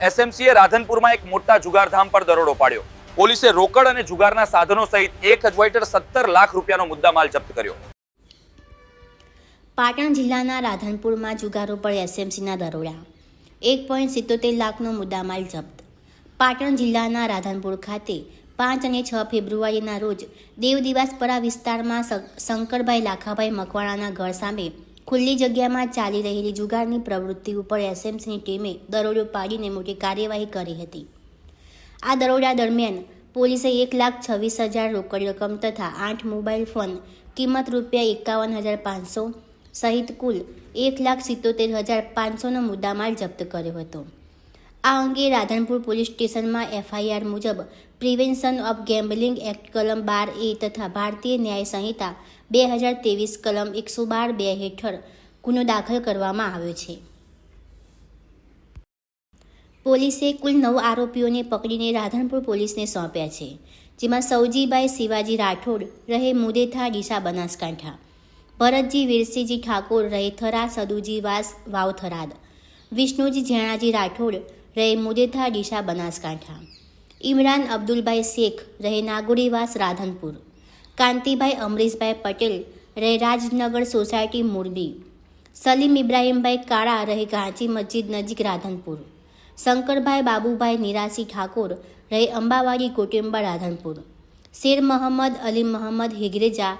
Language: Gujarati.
એસએમસીએ રાધનપુરમાં એક મોટા જુગારધામ પર દરોડો પાડ્યો। પોલીસે રોકડ અને જુગારના સાધનો સહિત 1.17 લાખ રૂપિયાનો મુદ્દામાલ જપ્ત કર્યો। પાટણ જિલ્લાના રાધનપુરમાં જુગારો પર એસએમસીના દરોડા, 1.77 લાખનો મુદ્દામાલ જપ્ત। પાટણ જિલ્લાના રાધનપુર ખાતે 5 અને 6 ફેબ્રુઆરીના રોજ દેવદિવાસપરા વિસ્તારમાં શંકરભાઈ લાખાભાઈ મકવાણાના ઘર સામે ખુલ્લી જગ્યામાં ચાલી રહેલી જુગારની પ્રવૃત્તિ ઉપર એસએમસીની ટીમે દરોડો પાડીને મોટી કાર્યવાહી કરી હતી। આ દરોડા દરમિયાન પોલીસે 1,26,000 રોકડ રકમ તથા 8 મોબાઈલ ફોન કિંમત ₹51,500 સહિત કુલ 1,77,500નો મુદ્દામાલ જપ્ત કર્યો હતો। આ અંગે રાધનપુર પોલીસ સ્ટેશનમાં એફઆઈઆર મુજબ પ્રિવેન્શન ઓફ ગેમ્બલિંગ એક્ટ કલમ 12A તથા ભારતીય ન્યાય સંહિતા 2023 કલમ 112(2) હેઠળ ગુનો દાખલ કરવામાં આવ્યો છે। પોલીસે કુલ 9 આરોપીઓને પકડીને રાધનપુર પોલીસને સોંપ્યા છે, જેમાં સૌજીભાઈ શિવાજી રાઠોડ રહે મુદેથા ડીસા બનાસકાંઠા, ભરતજી વીરસિંહજી ઠાકોર રહે થરા સદુજી વાવ થરાદ, વિષ્ણુજી ઝેણાજી રાઠોડ રહે મુદેથા ડીસા બનાસકાંઠા, ઇમરાન અબ્દુલભાઈ શેખ રહે નાગોડીવાસ રાધનપુર, કાંતિભાઈ અમરીશભાઈ પટેલ રહે રાજનગર સોસાયટી મોરબી, સલીમ ઇબ્રાહીમભાઈ કાળા રહે ગાંચી મસ્જિદ નજીક રાધનપુર, શંકરભાઈ બાબુભાઈ નિરાસી ઠાકોર રહે અંબાવાડી કોટેમ્બા રાધનપુર, શેર મોહમ્મદ અલી મોહમ્મદ હિગરેજા